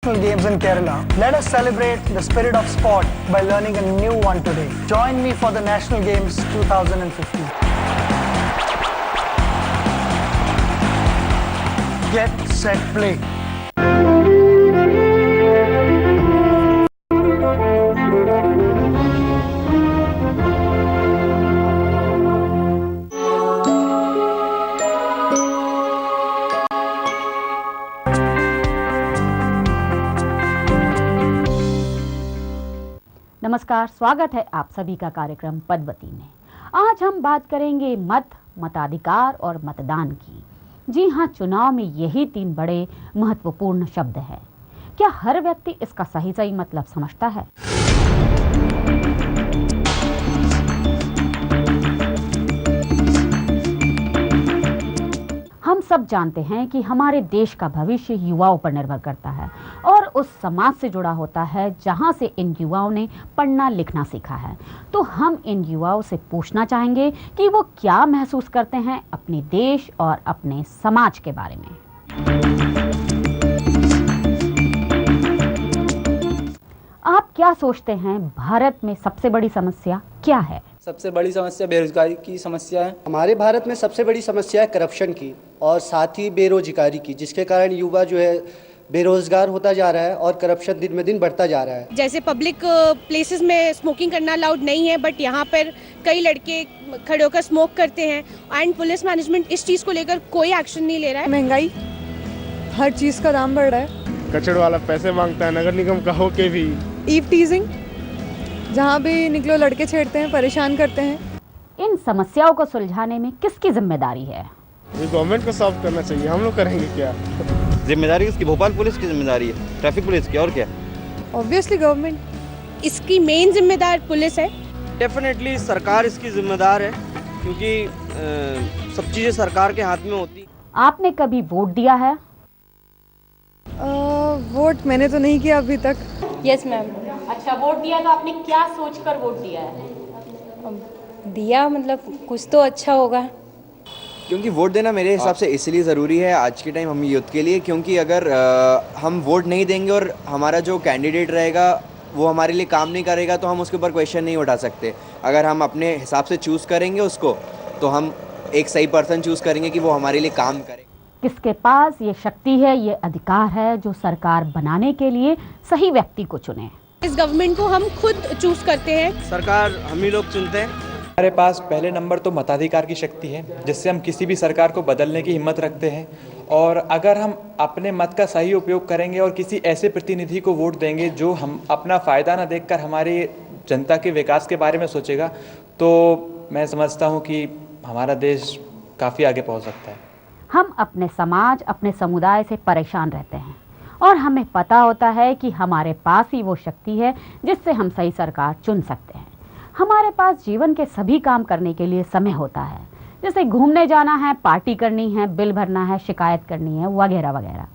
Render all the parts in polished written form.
National Games in Kerala. Let us celebrate the spirit of sport by learning a new one today. Join me for the National Games 2015. Get set, play. नमस्कार, स्वागत है आप सभी का कार्यक्रम पद्वती में। आज हम बात करेंगे मताधिकार और मतदान की। जी हाँ, चुनाव में यही तीन बड़े महत्वपूर्ण शब्द हैं। क्या हर व्यक्ति इसका सही मतलब समझता है? हम सब जानते हैं कि हमारे देश का भविष्य युवाओं पर निर्भर करता है और उस समाज से जुड़ा होता है जहां से इन युवाओं ने पढ़ना लिखना सीखा है। तो हम इन युवाओं से पूछना चाहेंगे कि वो क्या महसूस करते हैं अपने देश और अपने समाज के बारे में। आप क्या सोचते हैं, भारत में सबसे बड़ी समस्या क्या है? सबसे बड़ी समस्या बेरोजगारी की समस्या है। हमारे भारत में सबसे बड़ी समस्या है करप्शन की और साथ ही बेरोजगारी की, जिसके कारण युवा जो है बेरोजगार होता जा रहा है और करप्शन दिन में दिन बढ़ता जा रहा है। जैसे पब्लिक प्लेसेस में स्मोकिंग करना अलाउड नहीं है, बट यहाँ पर कई लड़के खड़े होकर स्मोक करते हैं एंड पुलिस मैनेजमेंट इस चीज़ को लेकर कोई एक्शन नहीं ले रहा है। महंगाई, हर चीज़ का दाम बढ़ रहा है। कचड़ वाला पैसे मांगता है नगर निगम का होके भी। ईव टीजिंग, जहाँ भी निकलो लड़के छेड़ते हैं, परेशान करते हैं। इन समस्याओं को सुलझाने में किसकी जिम्मेदारी है? ये गवर्नमेंट को सॉल्व करना चाहिए, हम लोग करेंगे क्या? जिम्मेदारी किसकी? भोपाल पुलिस की जिम्मेदारी है, ट्रैफिक पुलिस की, और क्या? Obviously government. इसकी मेन जिम्मेदार पुलिस है। डेफिनेटली सरकार इसकी जिम्मेदार है, क्योंकि सब चीज़ें सरकार के हाथ में होती। आपने कभी वोट दिया है? वोट मैंने तो नहीं किया अभी तक। Yes ma'am. अच्छा, वोट दिया तो आपने क्या सोचकर वोट दिया है? दिया मतलब कुछ तो अच्छा होगा। क्योंकि वोट देना मेरे हिसाब से इसलिए ज़रूरी है आज के टाइम हम यूथ के लिए, क्योंकि अगर हम वोट नहीं देंगे और हमारा जो कैंडिडेट रहेगा वो हमारे लिए काम नहीं करेगा तो हम उसके ऊपर क्वेश्चन नहीं उठा सकते। अगर हम अपने हिसाब से चूज़ करेंगे उसको, तो हम एक सही पर्सन चूज़ करेंगे कि वो हमारे लिए काम करे। किसके पास ये शक्ति है, ये अधिकार है जो सरकार बनाने के लिए सही व्यक्ति को चुने? इस गवर्नमेंट को हम खुद चूज करते हैं, सरकार हम ही लोग चुनते हैं। हमारे पास पहले नंबर तो मताधिकार की शक्ति है, जिससे हम किसी भी सरकार को बदलने की हिम्मत रखते हैं। और अगर हम अपने मत का सही उपयोग करेंगे और किसी ऐसे प्रतिनिधि को वोट देंगे जो हम अपना फ़ायदा ना देखकर हमारी जनता के विकास के बारे में सोचेगा, तो मैं समझता हूँ कि हमारा देश काफ़ी आगे पहुँच सकता है। हम अपने समाज, अपने समुदाय से परेशान रहते हैं और हमें पता होता है कि हमारे पास ही वो शक्ति है जिससे हम सही सरकार चुन सकते हैं। हमारे पास जीवन के सभी काम करने के लिए समय होता है, जैसे घूमने जाना है, पार्टी करनी है, बिल भरना है, शिकायत करनी है, वगैरह वगैरह।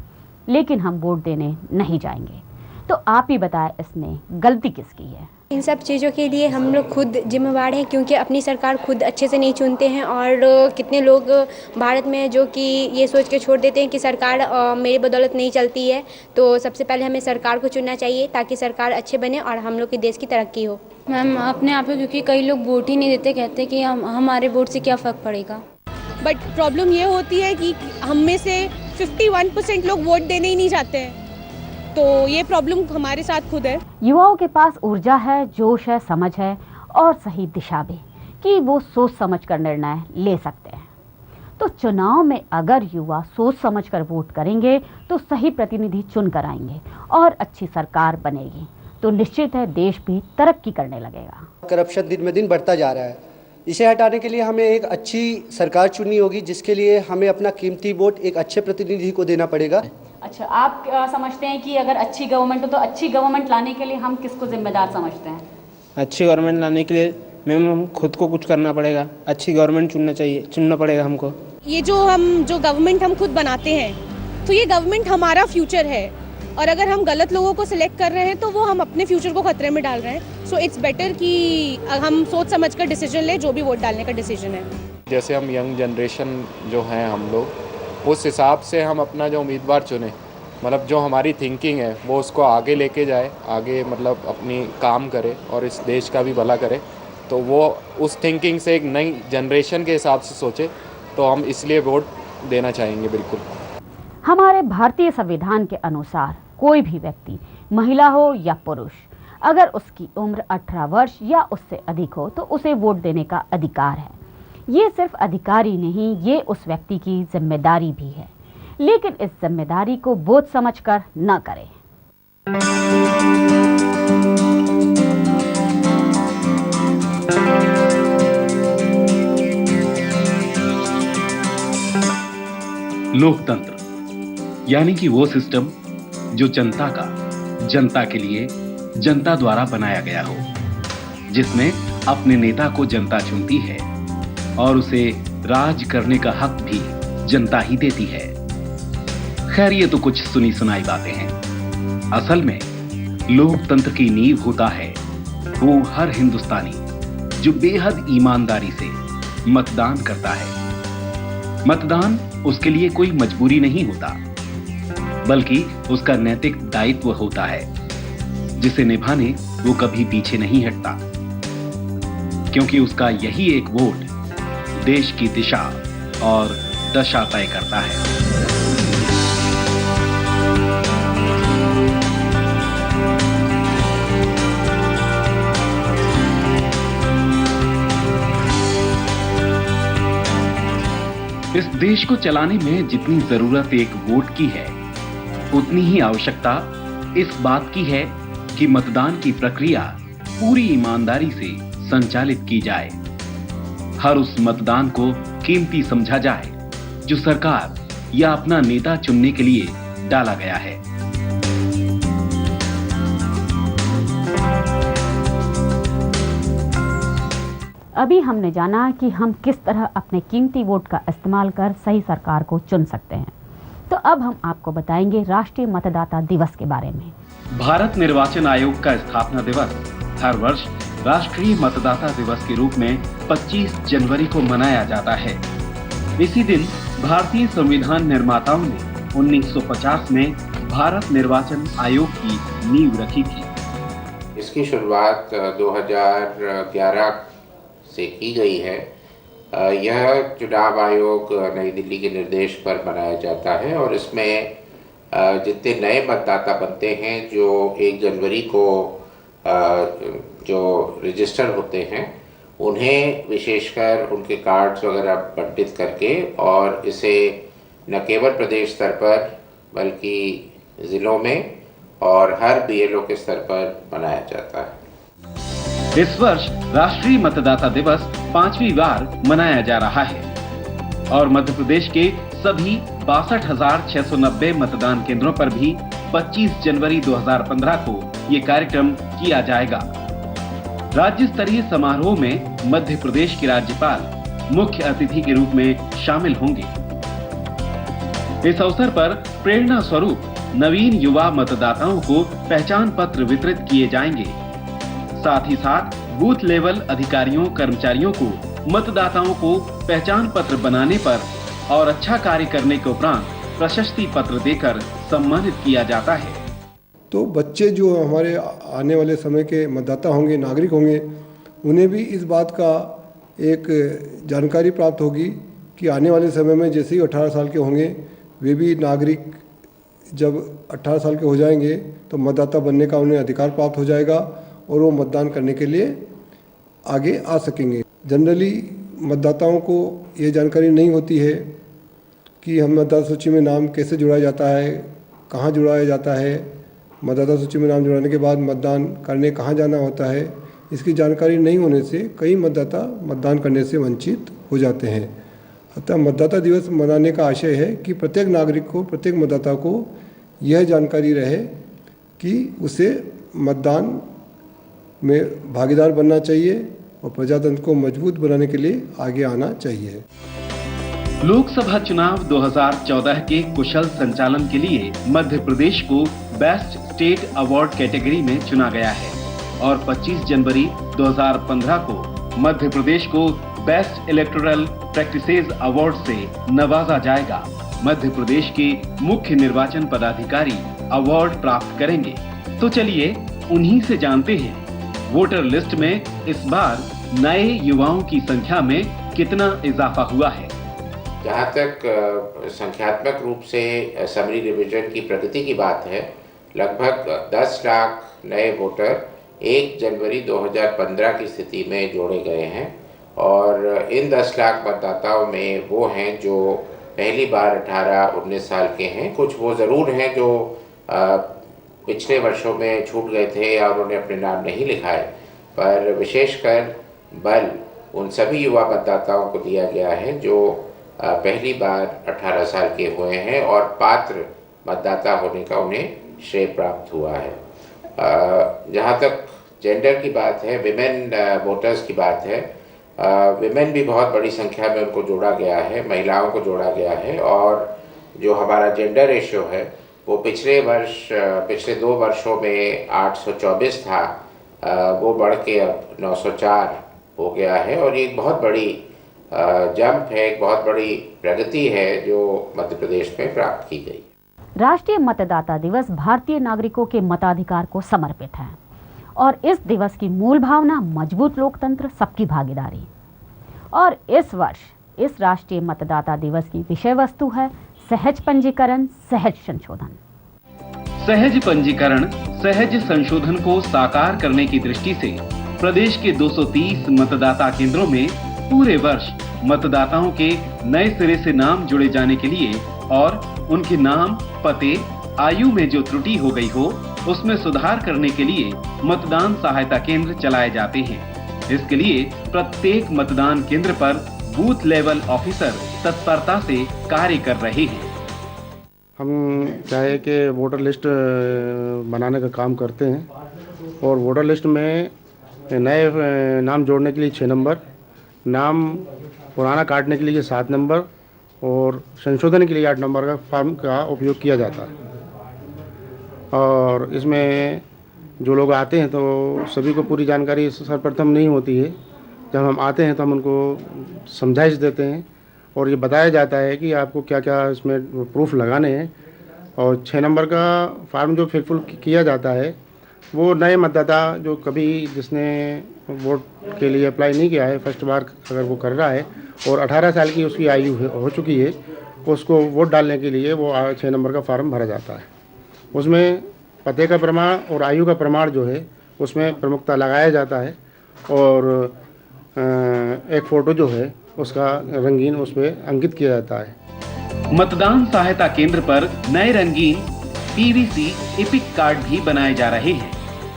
लेकिन हम वोट देने नहीं जाएंगे। तो आप ही बताएं, इसमें गलती किसकी है? इन सब चीज़ों के लिए हम लोग खुद जिम्मेवार हैं, क्योंकि अपनी सरकार खुद अच्छे से नहीं चुनते हैं। और कितने लोग भारत में जो कि ये सोच के छोड़ देते हैं कि सरकार मेरी बदौलत नहीं चलती है। तो सबसे पहले हमें सरकार को चुनना चाहिए ताकि सरकार अच्छे बने और हम लोग के देश की तरक्की हो। मैम, अपने आप पे, क्योंकि कई लोग वोट ही नहीं देते, कहते कि हमारे वोट से क्या फ़र्क पड़ेगा। बट प्रॉब्लम ये होती है कि हम में से 51% लोग वोट देने ही नहीं चाहते हैं, तो ये प्रॉब्लम हमारे साथ खुद है। युवाओं के पास ऊर्जा है, जोश है, समझ है और सही दिशा भी कि वो सोच समझकर निर्णय ले सकते हैं। तो चुनाव में अगर युवा सोच समझकर वोट करेंगे तो सही प्रतिनिधि चुन कर आएंगे और अच्छी सरकार बनेगी, तो निश्चित है देश भी तरक्की करने लगेगा। करप्शन दिन में दिन बढ़ता जा रहा है, इसे हटाने के लिए हमें एक अच्छी सरकार चुननी होगी, जिसके लिए हमें अपना कीमती वोट एक अच्छे प्रतिनिधि को देना पड़ेगा। अच्छा, आप समझते हैं कि अगर अच्छी गवर्नमेंट हो तो अच्छी गवर्नमेंट लाने के लिए हम किसको जिम्मेदार समझते हैं? अच्छी गवर्नमेंट लाने के लिए मैम हम खुद को कुछ करना पड़ेगा, अच्छी गवर्नमेंट चुनना पड़ेगा हमको। ये जो गवर्नमेंट हम खुद बनाते हैं, तो ये गवर्नमेंट हमारा फ्यूचर है, और अगर हम गलत लोगों को सिलेक्ट कर रहे हैं तो वो हम अपने फ्यूचर को खतरे में डाल रहे हैं। सो इट्स बेटर कि हम सोच समझ कर डिसीजन लें, जो भी वोट डालने का डिसीजन है। जैसे हम यंग जनरेशन जो हैं हम लोग, उस हिसाब से हम अपना जो उम्मीदवार चुने मतलब जो हमारी थिंकिंग है वो उसको आगे लेके जाए, आगे मतलब अपनी काम करे और इस देश का भी भला करे। तो वो उस थिंकिंग से एक नई जनरेशन के हिसाब से सोचे, तो हम इसलिए वोट देना चाहेंगे। बिल्कुल। हमारे भारतीय संविधान के अनुसार कोई भी व्यक्ति, महिला हो या पुरुष, अगर उसकी उम्र 18 वर्ष या उससे अधिक हो तो उसे वोट देने का अधिकार है। ये सिर्फ अधिकार ही नहीं, ये उस व्यक्ति की जिम्मेदारी भी है, लेकिन इस जिम्मेदारी को बोझ समझकर न करें। लोकतंत्र यानी कि वो सिस्टम जो जनता का, जनता के लिए, जनता द्वारा बनाया गया हो, जिसमें अपने नेता को जनता चुनती है और उसे राज करने का हक भी जनता ही देती है। खैर, ये तो कुछ सुनी सुनाई बातें हैं। असल में लोकतंत्र की नींव होता है वो हर हिंदुस्तानी जो बेहद ईमानदारी से मतदान करता है। मतदान उसके लिए कोई मजबूरी नहीं होता, बल्कि उसका नैतिक दायित्व होता है, जिसे निभाने वो कभी पीछे नहीं हटता, क्योंकि उसका यही एक वोट देश की दिशा और दशा तय करता है। इस देश को चलाने में जितनी जरूरत एक वोट की है, उतनी ही आवश्यकता इस बात की है कि मतदान की प्रक्रिया पूरी ईमानदारी से संचालित की जाए। हर उस मतदान को कीमती समझा जाए जो सरकार या अपना नेता चुनने के लिए डाला गया है। अभी हमने जाना कि हम किस तरह अपने कीमती वोट का इस्तेमाल कर सही सरकार को चुन सकते हैं। तो अब हम आपको बताएंगे राष्ट्रीय मतदाता दिवस के बारे में। भारत निर्वाचन आयोग का स्थापना दिवस हर वर्ष राष्ट्रीय मतदाता दिवस के रूप में 25 जनवरी को मनाया जाता है। इसी दिन भारतीय संविधान निर्माताओं ने 1950 में भारत निर्वाचन आयोग की नींव रखी थी। इसकी शुरुआत 2011 से की गई है। यह चुनाव आयोग नई दिल्ली के निर्देश पर बनाया जाता है और इसमें जितने नए मतदाता बनते हैं जो 1 जनवरी को जो रजिस्टर होते हैं, उन्हें विशेषकर उनके कार्ड्स वगैरह बंटित करके और इसे न केवल प्रदेश स्तर पर बल्कि ज़िलों में और हर BLO के स्तर पर मनाया जाता है। इस वर्ष राष्ट्रीय मतदाता दिवस 5वीं बार मनाया जा रहा है और मध्य प्रदेश के सभी 62,690 मतदान केंद्रों पर भी 25 जनवरी 2015 को ये कार्यक्रम किया जाएगा। राज्य स्तरीय समारोह में मध्य प्रदेश के राज्यपाल मुख्य अतिथि के रूप में शामिल होंगे। इस अवसर पर प्रेरणा स्वरूप नवीन युवा मतदाताओं को पहचान पत्र वितरित किए जाएंगे। साथ ही साथ बूथ लेवल अधिकारियों कर्मचारियों को मतदाताओं को पहचान पत्र बनाने पर और अच्छा कार्य करने के उपरांत प्रशस्ति पत्र देकर सम्मानित किया जाता है। तो बच्चे जो हमारे आने वाले समय के मतदाता होंगे, नागरिक होंगे, उन्हें भी इस बात का एक जानकारी प्राप्त होगी कि आने वाले समय में जैसे ही 18 साल के होंगे, वे भी नागरिक जब 18 साल के हो जाएंगे तो मतदाता बनने का उन्हें अधिकार प्राप्त हो जाएगा और वो मतदान करने के लिए आगे आ सकेंगे। जनरली मतदाताओं को ये जानकारी नहीं होती है कि हम मतदाता सूची में नाम कैसे जुड़ाया जाता है, कहाँ जुड़ाया जाता है, मतदाता सूची में नाम जुड़ाने के बाद मतदान करने कहाँ जाना होता है। इसकी जानकारी नहीं होने से कई मतदाता मतदान करने से वंचित हो जाते हैं। अतः मतदाता दिवस मनाने का आशय है कि प्रत्येक नागरिक को, प्रत्येक मतदाता को यह जानकारी रहे कि उसे मतदान में भागीदार बनना चाहिए और प्रजातंत्र को मजबूत बनाने के लिए आगे आना चाहिए। लोकसभा चुनाव 2014 के कुशल संचालन के लिए मध्य प्रदेश को बेस्ट स्टेट अवार्ड कैटेगरी में चुना गया है और 25 जनवरी 2015 को मध्य प्रदेश को बेस्ट इलेक्टोरल प्रैक्टिसेस अवार्ड से नवाजा जाएगा। मध्य प्रदेश के मुख्य निर्वाचन पदाधिकारी अवार्ड प्राप्त करेंगे। तो चलिए उन्हीं से जानते हैं वोटर लिस्ट में इस बार नए युवाओं की संख्या में कितना इजाफा हुआ है। जहाँ तक संख्यात्मक रूप से समरी रिवीजन की प्रगति की बात है, लगभग 10 लाख नए वोटर 1 जनवरी 2015 की स्थिति में जोड़े गए हैं और इन 10 लाख मतदाताओं में वो हैं जो पहली बार 18-19 साल के हैं। कुछ वो ज़रूर हैं जो पिछले वर्षों में छूट गए थे या उन्होंने अपने नाम नहीं लिखाए, पर विशेषकर बल उन सभी युवा मतदाताओं को दिया गया है जो पहली बार 18 साल के हुए हैं और पात्र मतदाता होने का उन्हें श्रेय प्राप्त हुआ है। जहाँ तक जेंडर की बात है, विमेन वोटर्स की बात है, विमेन भी बहुत बड़ी संख्या में उनको जोड़ा गया है, महिलाओं को जोड़ा गया है और जो हमारा जेंडर रेशियो है वो पिछले 2 वर्षों में 824 था, वो बढ़ के अब 904 हो गया है और ये एक बहुत बड़ी जंप है, एक बहुत बड़ी प्रगति है जो मध्य प्रदेश में प्राप्त की गई। राष्ट्रीय मतदाता दिवस भारतीय नागरिकों के मताधिकार को समर्पित है और इस दिवस की मूल भावना मजबूत लोकतंत्र, सबकी भागीदारी। और इस वर्ष इस राष्ट्रीय मतदाता दिवस की विषय वस्तु है सहज पंजीकरण, सहज संशोधन। सहज पंजीकरण, सहज संशोधन को साकार करने की दृष्टि से प्रदेश के 230 मतदाता केंद्रों में पूरे वर्ष मतदाताओं के नए सिरे से नाम जुड़े जाने के लिए और उनके नाम, पते, आयु में जो त्रुटि हो गई हो उसमें सुधार करने के लिए मतदान सहायता केंद्र चलाए जाते हैं। इसके लिए प्रत्येक मतदान केंद्र पर बूथ लेवल ऑफिसर तत्परता से कार्य कर रहे हैं। हम चाहे कि वोटर लिस्ट बनाने का काम करते हैं और वोटर लिस्ट में नए नाम जोड़ने के लिए 6 नंबर, नाम पुराना काटने के लिए 7 नंबर और संशोधन के लिए 8 नंबर का फॉर्म का उपयोग किया जाता है। और इसमें जो लोग आते हैं तो सभी को पूरी जानकारी सर्वप्रथम नहीं होती है। जब हम आते हैं तो हम उनको समझाइश देते हैं और ये बताया जाता है कि आपको क्या क्या इसमें प्रूफ लगाने हैं। और 6 नंबर का फॉर्म जो फिलफुल किया जाता है वो नए मतदाता जो कभी जिसने वोट के लिए अप्लाई नहीं किया है, फर्स्ट बार अगर वो कर रहा है और 18 साल की उसकी आयु हो चुकी है, उसको वोट डालने के लिए वो 6 नंबर का फॉर्म भरा जाता है। उसमें पते का प्रमाण और आयु का प्रमाण जो है उसमें प्रमुखता लगाया जाता है और एक फ़ोटो जो है उसका रंगीन उस पर अंकित किया जाता है। मतदान सहायता केंद्र पर नए रंगीन पीवीसी एपिक कार्ड भी बनाए जा रहे हैं।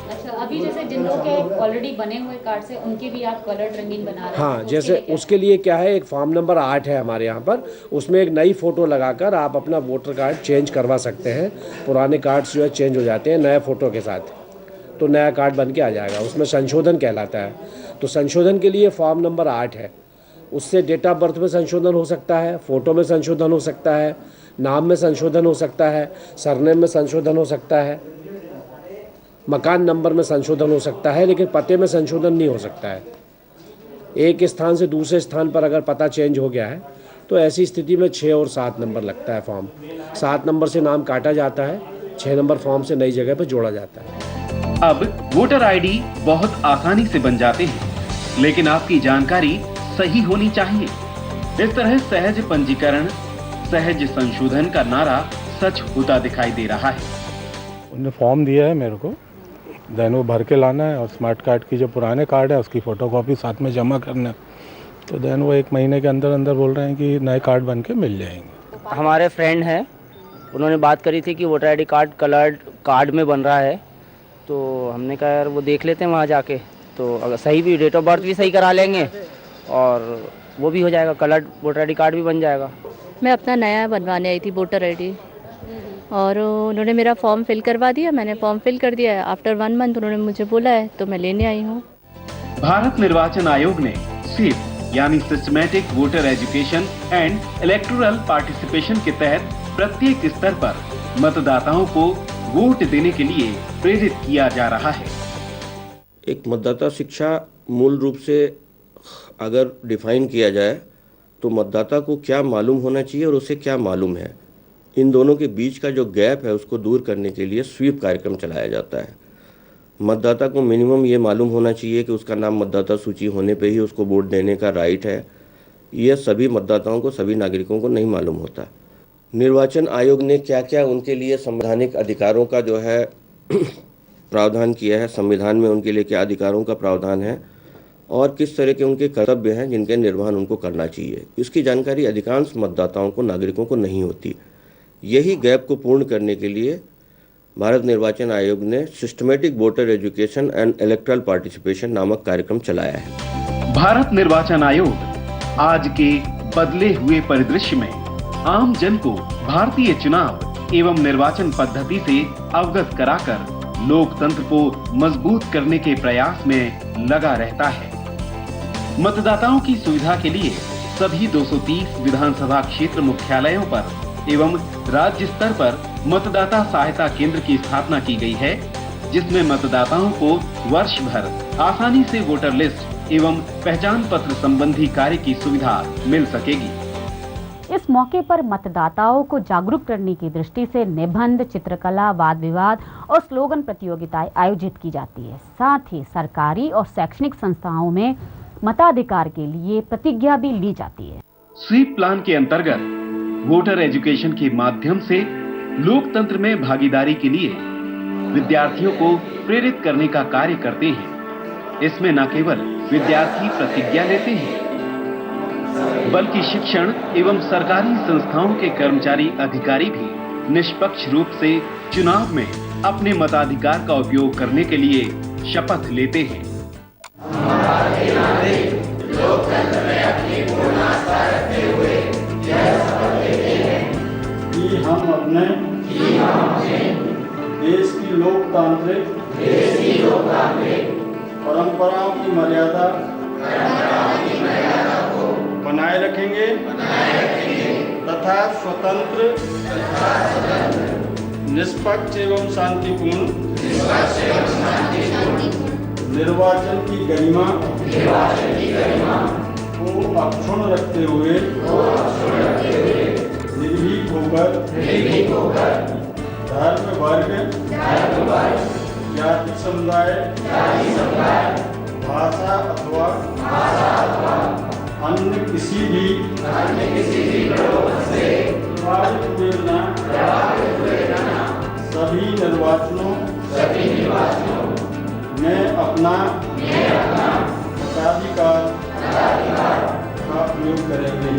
अच्छा, अभी जैसे जिन लोगों के ऑलरेडी बने हुए कार्ड से उनके भी आप कलर रंगीन बना रहे हैं? हाँ, जैसे उसके लिए क्या है, एक फॉर्म नंबर 8 है हमारे यहाँ पर, उसमें एक नई फ़ोटो लगाकर आप अपना वोटर कार्ड चेंज करवा सकते हैं। पुराने कार्ड्स जो है चेंज हो जाते हैं नए फ़ोटो के साथ, तो नया कार्ड बन के आ जाएगा। उसमें संशोधन कहलाता है। तो संशोधन के लिए फॉर्म नंबर 8 है। उससे डेट ऑफ बर्थ में संशोधन हो सकता है, फ़ोटो में संशोधन हो सकता है, नाम में संशोधन हो सकता है, सरनेम में संशोधन हो सकता है, मकान नंबर में संशोधन हो सकता है, लेकिन पते में संशोधन नहीं हो सकता है। एक स्थान से दूसरे स्थान पर अगर पता चेंज हो गया है तो ऐसी स्थिति में 6 और 7 नंबर लगता है फॉर्म। 7 नंबर से नाम काटा जाता है, 6 नंबर फॉर्म से नई जगह पर जोड़ा जाता है। अब वोटर आईडी बहुत आसानी से बन जाते हैं, लेकिन आपकी जानकारी सही होनी चाहिए। इस तरह सहज पंजीकरण, सहज संशोधन का नारा सच होता दिखाई दे रहा है। उन्होंने फॉर्म दिया है मेरे को, देन वो भर के लाना है और स्मार्ट कार्ड की जो पुराने कार्ड है उसकी फ़ोटोकॉपी साथ में जमा करना है। तो देन वो 1 महीने के अंदर अंदर बोल रहे हैं कि नए कार्ड बन के मिल जाएंगे। हमारे फ्रेंड हैं, उन्होंने बात करी थी कि voter ID card coloured card में बन रहा है, तो हमने कहा यार वो देख लेते हैं वहाँ जाके, तो अगर सही भी डेट ऑफ बर्थ भी सही करा लेंगे और वो भी हो जाएगा, कलर्ड वोटर आईडी कार्ड भी बन जाएगा। मैं अपना नया बनवाने आई थी वोटर आईडी और उन्होंने मेरा फॉर्म फिल करवा दिया। मैंने फॉर्म फिल कर दिया है। आफ्टर 1 मंथ उन्होंने मुझे बोला है तो मैं लेने आई हूँ। भारत निर्वाचन आयोग ने स्वीप यानी systematic voter education and electoral participation के तहत प्रत्येक स्तर पर मतदाताओं को वोट देने के लिए प्रेरित किया जा रहा है। एक मतदाता शिक्षा मूल रूप से अगर डिफाइन किया जाए तो मतदाता को क्या मालूम होना चाहिए और उसे क्या मालूम है, इन दोनों के बीच का जो गैप है उसको दूर करने के लिए स्वीप कार्यक्रम चलाया जाता है। मतदाता को मिनिमम ये मालूम होना चाहिए कि उसका नाम मतदाता सूची होने पे ही उसको वोट देने का राइट है। यह सभी मतदाताओं को, सभी नागरिकों को नहीं मालूम होता। निर्वाचन आयोग ने क्या क्या उनके लिए संवैधानिक अधिकारों का जो है प्रावधान किया है, संविधान में उनके लिए क्या अधिकारों का प्रावधान है और किस तरह के उनके कर्तव्य हैं जिनके निर्वहन उनको करना चाहिए, इसकी जानकारी अधिकांश मतदाताओं को, नागरिकों को नहीं होती। यही गैप को पूर्ण करने के लिए भारत निर्वाचन आयोग ने systematic voter education and electoral participation नामक कार्यक्रम चलाया है। भारत निर्वाचन आयोग आज के बदले हुए परिदृश्य में आम जन को भारतीय चुनाव एवं निर्वाचन पद्धति से अवगत कराकर लोकतंत्र को मजबूत करने के प्रयास में लगा रहता है। मतदाताओं की सुविधा के लिए सभी 230 विधानसभा क्षेत्र मुख्यालयों पर एवं राज्य स्तर पर मतदाता सहायता केंद्र की स्थापना की गई है, जिसमें मतदाताओं को वर्ष भर आसानी से वोटर लिस्ट एवं पहचान पत्र संबंधी कार्य की सुविधा मिल सकेगी। इस मौके पर मतदाताओं को जागरूक करने की दृष्टि से निबंध, चित्रकला, वाद विवाद और स्लोगन प्रतियोगिताएं आयोजित की जाती है। साथ ही सरकारी और शैक्षणिक संस्थाओं में मताधिकार के लिए प्रतिज्ञा भी ली जाती है। स्वीप प्लान के अंतर्गत वोटर एजुकेशन के माध्यम से लोकतंत्र में भागीदारी के लिए विद्यार्थियों को प्रेरित करने का कार्य करते हैं। इसमें न केवल विद्यार्थी प्रतिज्ञा लेते हैं, बल्कि शिक्षण एवं सरकारी संस्थाओं के कर्मचारी अधिकारी भी निष्पक्ष रूप से चुनाव में अपने मताधिकार का उपयोग करने के लिए शपथ लेते हैं। लोकतंत्र में अपनी पूर्ण आस्था रखते हुए यह शपथ लेते हैं कि हम अपने देश की लोकतांत्रिक परंपराओं की मर्यादा को बनाए रखेंगे तथा स्वतंत्र, निष्पक्ष एवं शांतिपूर्ण निर्वाचन की गरिमा को अक्षुण्ण रखते हुए निर्भीक होकर धर्म, वर्ग, जाति, समुदाय, भाषा अथवा अन्य किसी भी प्रभावित हुए बिना सभी निर्वाचनों में अपना मताधिकार का प्रयोग करेंगे।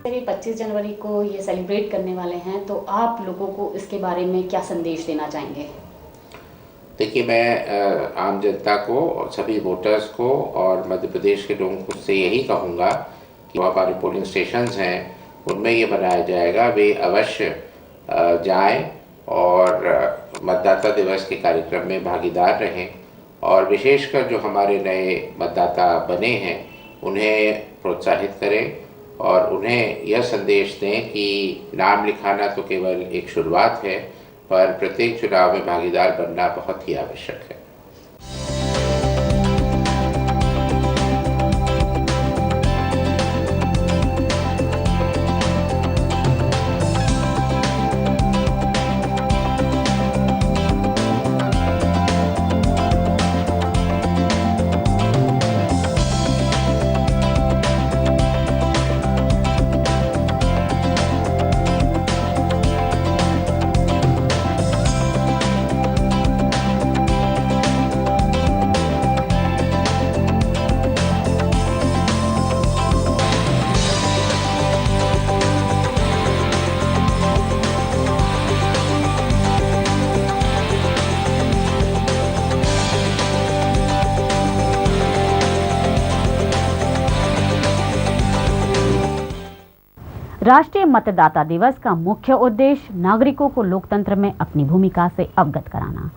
करीब 25 जनवरी को ये सेलिब्रेट करने वाले हैं, तो आप लोगों को इसके बारे में क्या संदेश देना चाहेंगे? देखिए, मैं आम जनता को और सभी वोटर्स को और मध्य प्रदेश के लोगों को से यही कहूँगा कि हमारे पोलिंग स्टेशंस हैं उनमें ये बनाया जाएगा, वे अवश्य जाएं और मतदाता दिवस के कार्यक्रम में भागीदार रहें और विशेषकर जो हमारे नए मतदाता बने हैं उन्हें प्रोत्साहित करें और उन्हें यह संदेश दें कि नाम लिखाना तो केवल एक शुरुआत है, पर प्रत्येक चुनाव में भागीदार बनना बहुत ही आवश्यक है। राष्ट्रीय मतदाता दिवस का मुख्य उद्देश्य नागरिकों को लोकतंत्र में अपनी भूमिका से अवगत कराना,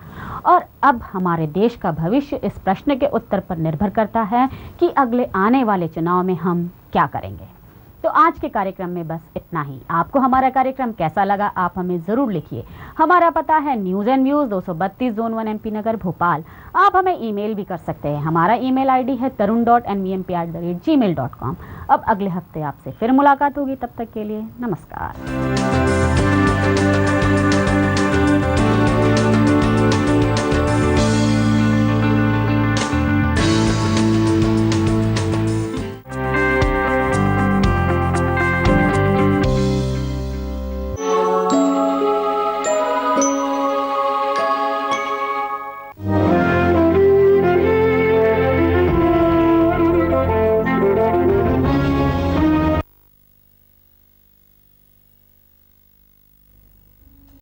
और अब हमारे देश का भविष्य इस प्रश्न के उत्तर पर निर्भर करता है कि अगले आने वाले चुनाव में हम क्या करेंगे। तो आज के कार्यक्रम में बस इतना ही। आपको हमारा कार्यक्रम कैसा लगा आप हमें ज़रूर लिखिए। हमारा पता है news and views 232 zone 1 MP Nagar Bhopal. आप हमें ईमेल भी कर सकते हैं। हमारा ईमेल आईडी है tarun.nvmp@gmail.com। अब अगले हफ्ते आपसे फिर मुलाकात होगी, तब तक के लिए नमस्कार।